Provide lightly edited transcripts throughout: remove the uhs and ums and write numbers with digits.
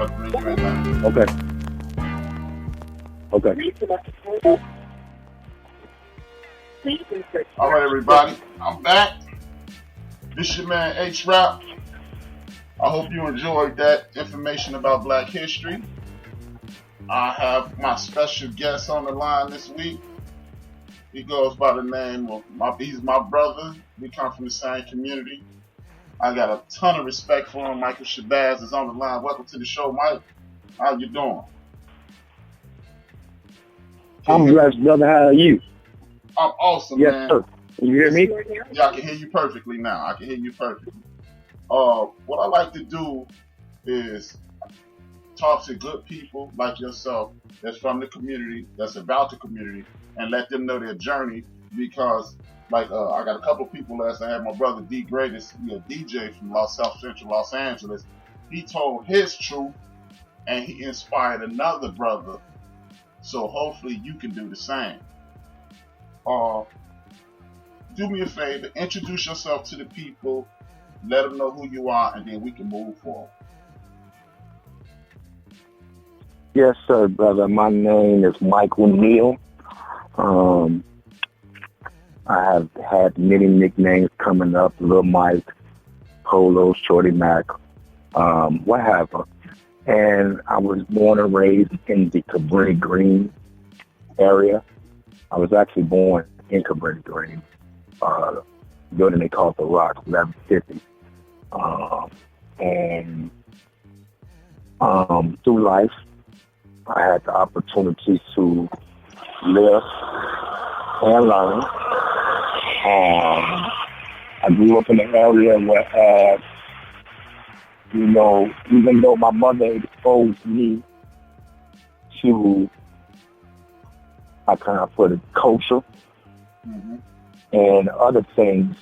about to bring you in now. Okay. All right, everybody. I'm back. This is your man HRap. I hope you enjoyed that information about Black history. I have my special guest on the line this week. He goes by the name of he's my brother. We come from the same community. I got a ton of respect for him. Michael Shabazz is on the line. Welcome to the show, Mike. How you doing? I'm blessed, brother. How are you? I'm awesome, yes, man. Sir. You hear me? Yeah, I can hear you perfectly now. I can hear you perfectly. What I like to do is talk to good people like yourself that's from the community, that's about the community, and let them know their journey. Because, I got a couple people last night. I had my brother D Greatest, a DJ from South Central Los Angeles. He told his truth, and he inspired another brother. So hopefully you can do the same. Do me a favor, introduce yourself to the people, let them know who you are, and then we can move forward. Yes, sir, brother. My name is Michael Neal. I have had many nicknames coming up: Lil Mike, Polo, Shorty Mac, what have you. And I was born and raised in the Cabrini Green area. I was actually born in Cabrini Green, building they call the Rock, 1150. Through life, I had the opportunity to live and learn. I grew up in an area where, even though my mother exposed me to, I kind of put it, culture and other things,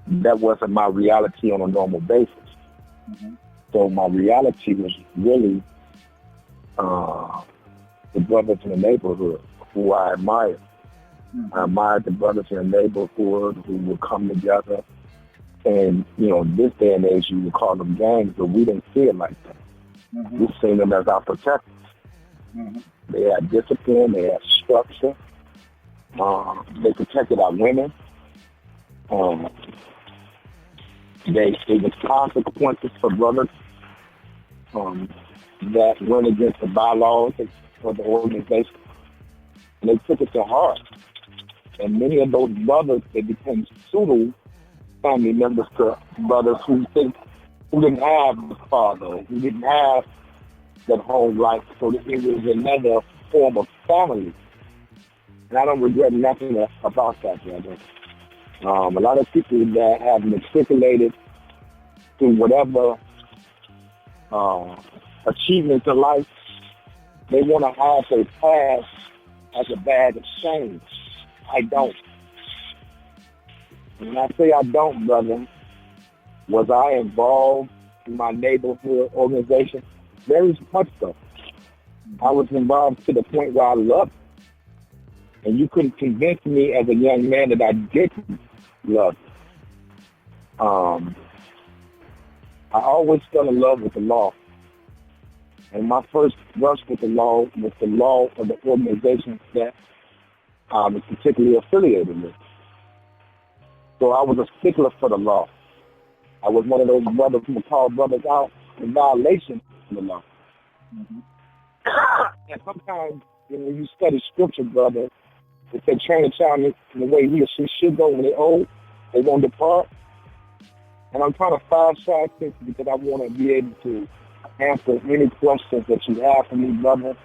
that wasn't my reality on a normal basis. So my reality was really the brothers in the neighborhood who I admired. I admired the brothers in the neighborhood who would come together. And, this day and age, you would call them gangs, but we didn't see it like that. We seen them as our protectors. They had discipline, they had structure. They protected our women. There was consequences for brothers that went against the bylaws for the organization. And they took it to heart. And many of those brothers, they became pseudo family members to brothers who didn't have the father, who didn't have that home life. So it was another form of family. And I don't regret nothing about that, brother. A lot of people that have matriculated through whatever achievements in life, they want to have their past as a badge of shame. I don't. When I say I don't, brother, was I involved in my neighborhood organization? Very much so. I was involved to the point where I loved it. And you couldn't convince me as a young man that I didn't love it. I always fell in love with the law. And my first brush with the law was the law of the organization that I was particularly affiliated with. So I was a stickler for the law. I was one of those brothers who would call brothers out in violation of the law. And sometimes when you study scripture, brother, if they train a child in the way he or she should go when they're old, they won't depart. And I'm trying to fast-track this because I want to be able to answer any questions that you have for me, brother.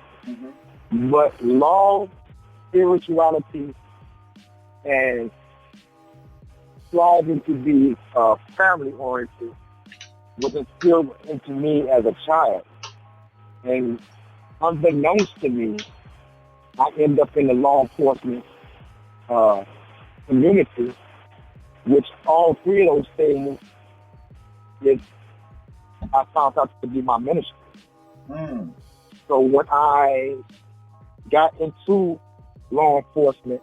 But law, spirituality, and striving to be family-oriented was instilled into me as a child. And unbeknownst to me, I end up in the law enforcement community, which all three of those things I found out to be my ministry. So when I got into law enforcement,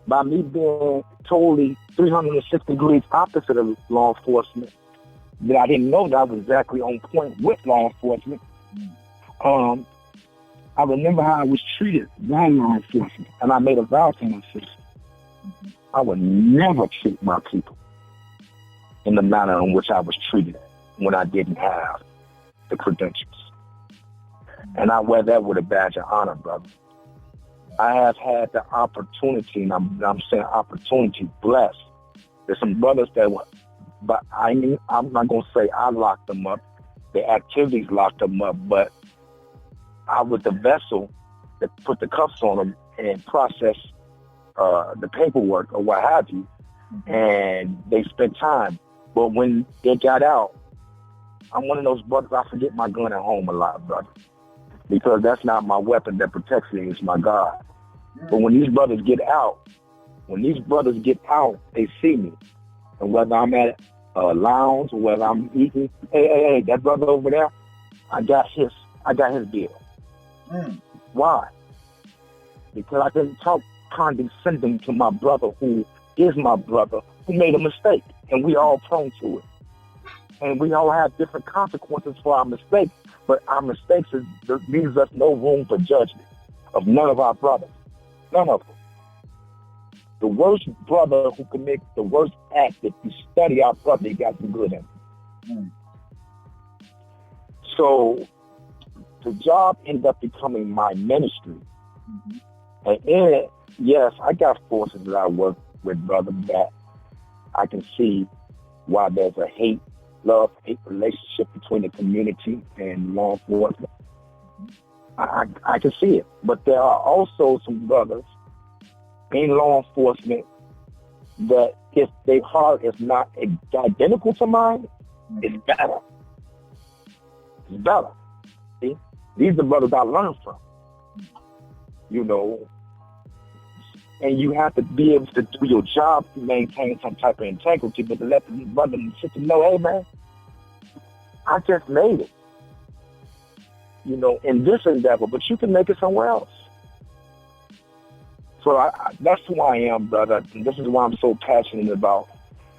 by me being totally 360 degrees opposite of law enforcement, that I didn't know that I was exactly on point with law enforcement, I remember how I was treated by law enforcement, and I made a vow to myself. I would never treat my people in the manner in which I was treated when I didn't have the credentials. And I wear that with a badge of honor, brother. I have had the opportunity, and I'm saying opportunity, blessed. There's some brothers that were, but I'm not going to say I locked them up. The activities locked them up, but I was the vessel that put the cuffs on them and process the paperwork or what have you, and they spent time. But when they got out, I'm one of those brothers, I forget my gun at home a lot, brother, because that's not my weapon that protects me, it's my God. But when these brothers get out, they see me. And whether I'm at a lounge or whether I'm eating, hey, that brother over there, I got his deal. Why? Because I didn't talk condescending to my brother who is my brother, who made a mistake. And we all prone to it. And we all have different consequences for our mistakes. But our mistakes leaves us no room for judgment of none of our brothers. None of them. The worst brother who commits the worst act, if you study our brother, he got some good in him. So the job ended up becoming my ministry. And in it, yes, I got forces that I work with, brother, that I can see why there's a love-hate relationship between the community and law enforcement. I can see it. But there are also some brothers in law enforcement that if their heart is not identical to mine, it's better. It's better. See? These are the brothers I learned from. You know, and you have to be able to do your job to maintain some type of integrity, but to let the brother and sister know, hey, man, I just made it. You know, in this endeavor, but you can make it somewhere else. So that's who I am, brother. And this is why I'm so passionate about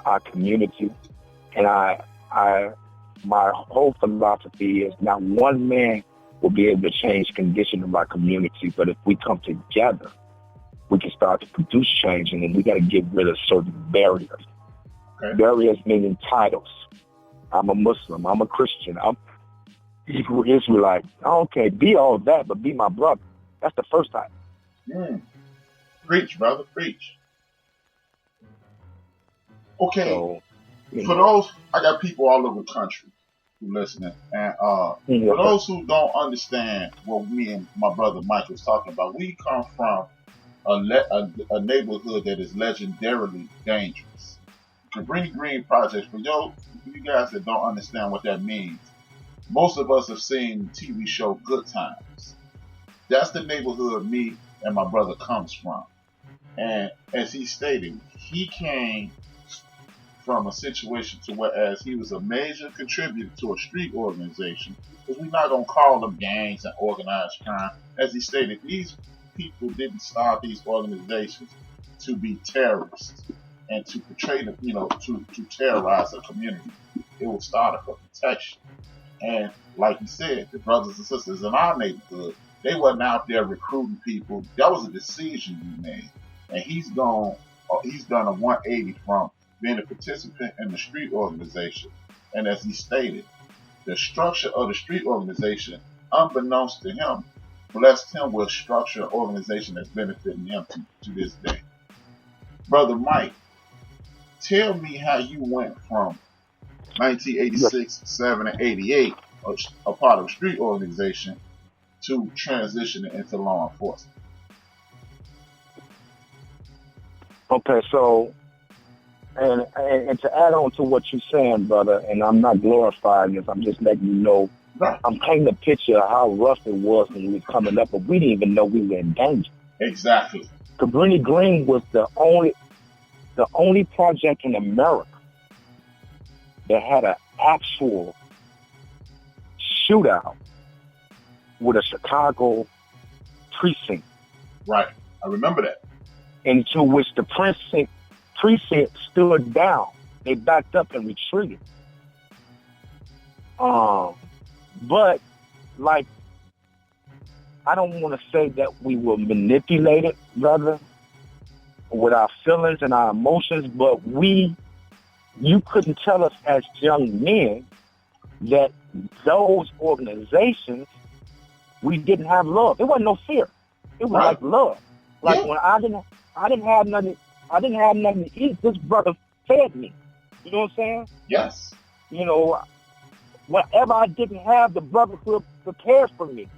our community. And my whole philosophy is not one man will be able to change the condition of our community, but if we come together, we can start to produce change, and then we got to get rid of certain barriers. Okay. Barriers meaning titles. I'm a Muslim. I'm a Christian. I'm Hebrew Israelite. Okay, be all that, but be my brother. That's the first title. Preach, brother, preach. Okay, so, for those, I got people all over the country who listening, and for those who don't understand what me and my brother Michael was talking about, we come from a neighborhood that is legendarily dangerous. Cabrini Green Project, for you guys that don't understand what that means, most of us have seen the TV show Good Times. That's the neighborhood me and my brother comes from. And as he stated, he came from a situation to whereas he was a major contributor to a street organization, because we're not going to call them gangs and organized crime. As he stated, these people didn't start these organizations to be terrorists and to portray them, to terrorize a community. It was started for protection. And like he said, the brothers and sisters in our neighborhood, they wasn't out there recruiting people. That was a decision you made. And he's done a 180 from being a participant in the street organization. And as he stated, the structure of the street organization, unbeknownst to him, blessed him with a structure and organization that's benefiting him to this day. Brother Mike, tell me how you went from 1986, 7, and 88, a part of a street organization, to transitioning into law enforcement. Okay, so, and to add on to what you're saying, brother, and I'm not glorifying this, I'm just letting you know, right. I'm painting a picture of how rough it was when we were coming up, but we didn't even know we were in danger. Exactly. Cabrini Green was the only project in America that had an actual shootout with a Chicago precinct. Right. I remember that. Into which the precinct stood down. They backed up and retreated. But like, I don't want to say that we were manipulated, brother, with our feelings and our emotions, but you couldn't tell us as young men that those organizations, we didn't have love. There wasn't no fear. It was like love. Like when I didn't have nothing to eat, this brother fed me. You know what I'm saying? Yes. You know, whatever I didn't have, the brotherhood prepared for me.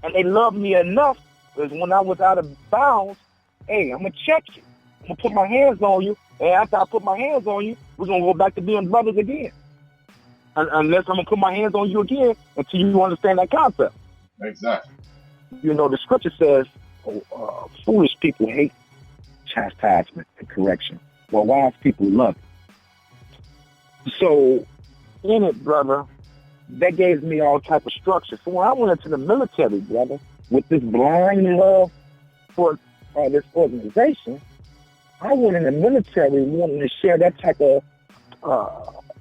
And they loved me enough because when I was out of bounds, hey, I'm going to check you. I'm going to put my hands on you. And after I put my hands on you, we're going to go back to being brothers again. Unless I'm going to put my hands on you again until you understand that concept. Exactly. You know, the scripture says, foolish people hate chastisement and correction, while wise people love it. So, in it, brother, that gave me all type of structure. So when I went into the military, brother, with this blind love for this organization, I went in the military wanting to share that type of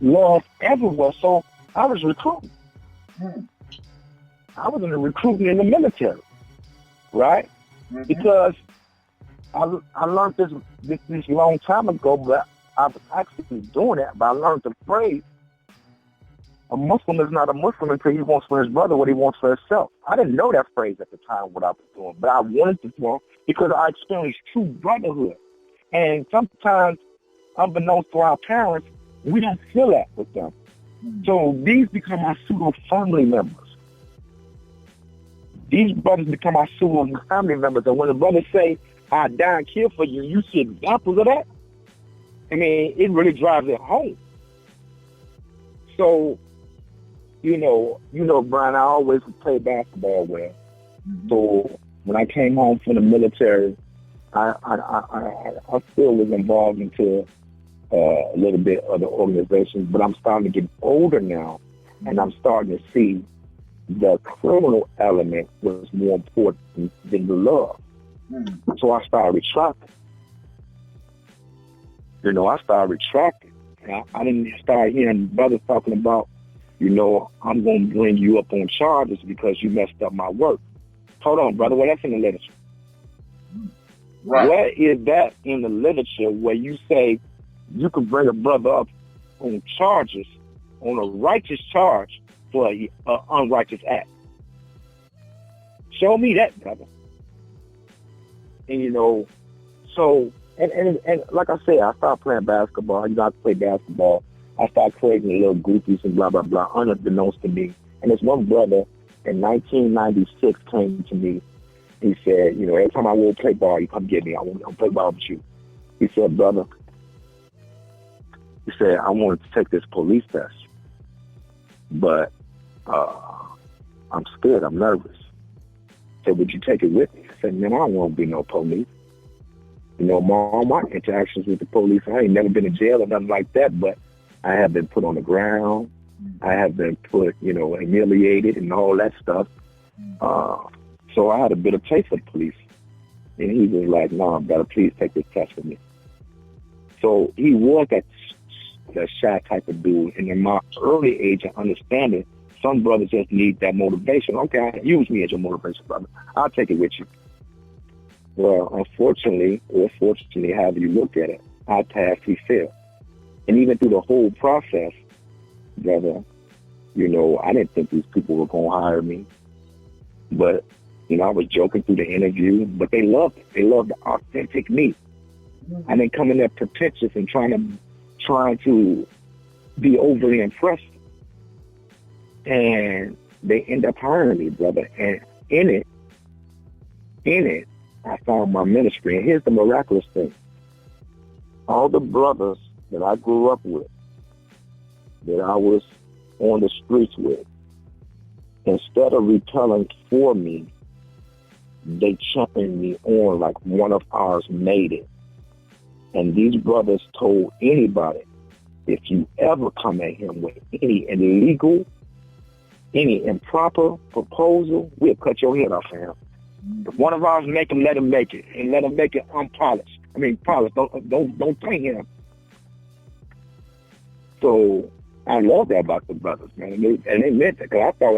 love everywhere. So I was recruiting. I was in the recruiting in the military, right? Mm-hmm. Because I learned this long time ago, but I was actually doing it. But I learned the phrase, a Muslim is not a Muslim until he wants for his brother what he wants for himself. I didn't know that phrase at the time, what I was doing, but I wanted to do it because I experienced true brotherhood. And sometimes, unbeknownst to our parents, we don't feel that with them. So these become our pseudo-family members. These brothers become our pseudo-family members. And when the brothers say, I die and kill for you, you see examples of that, I mean, it really drives it home. So, you know, Brian, I always played basketball well. So when I came home from the military, I still was involved into a little bit of the organizations, but I'm starting to get older now, and I'm starting to see the criminal element was more important than the love. So I started retracting. You know, I started retracting. I didn't start hearing brothers talking about, you know, I'm going to bring you up on charges because you messed up my work. Hold on, brother. Well, that's in the literature. Right. Where is that in the literature where you say you can bring a brother up on charges, on a righteous charge for an unrighteous act? Show me that, brother. And, you know, so, and like I said, I started playing basketball. You know, I play basketball. I started creating little groupies and blah, blah, blah, unbeknownst to me. And this one brother in 1996 came to me. He said, you know, every time I want to play ball, you come get me. I want to play ball with you. He said, brother, he said, I wanted to take this police test, but I'm scared. I'm nervous. He said, would you take it with me? I said, man, I don't want to be no police. You know, all my interactions with the police, I ain't never been in jail or nothing like that, but I have been put on the ground. I have been put, you know, humiliated and all that stuff. So I had a bit of taste for the police. And he was like, no, brother, please take this test with me. So he was that shy type of dude. And in my early age of understanding, some brothers just need that motivation. Okay, use me as your motivation, brother. I'll take it with you. Well, unfortunately, or fortunately, however you look at it, I passed, he failed. And even through the whole process, brother, you know, I didn't think these people were going to hire me. But, you know, I was joking through the interview, but they loved it. They loved the authentic me. I didn't come in there pretentious and trying to be overly impressed. And they end up hiring me, brother. And in it, I found my ministry. And here's the miraculous thing. All the brothers that I grew up with, that I was on the streets with, instead of repelling for me, they championed me on like one of ours made it. And these brothers told anybody, if you ever come at him with any illegal, any improper proposal, we'll cut your head off for him. If one of ours make him, let him make it, and let him make it unpolished. I mean, polished. Don't paint him. So I love that about the brothers, man, and they meant it, because I thought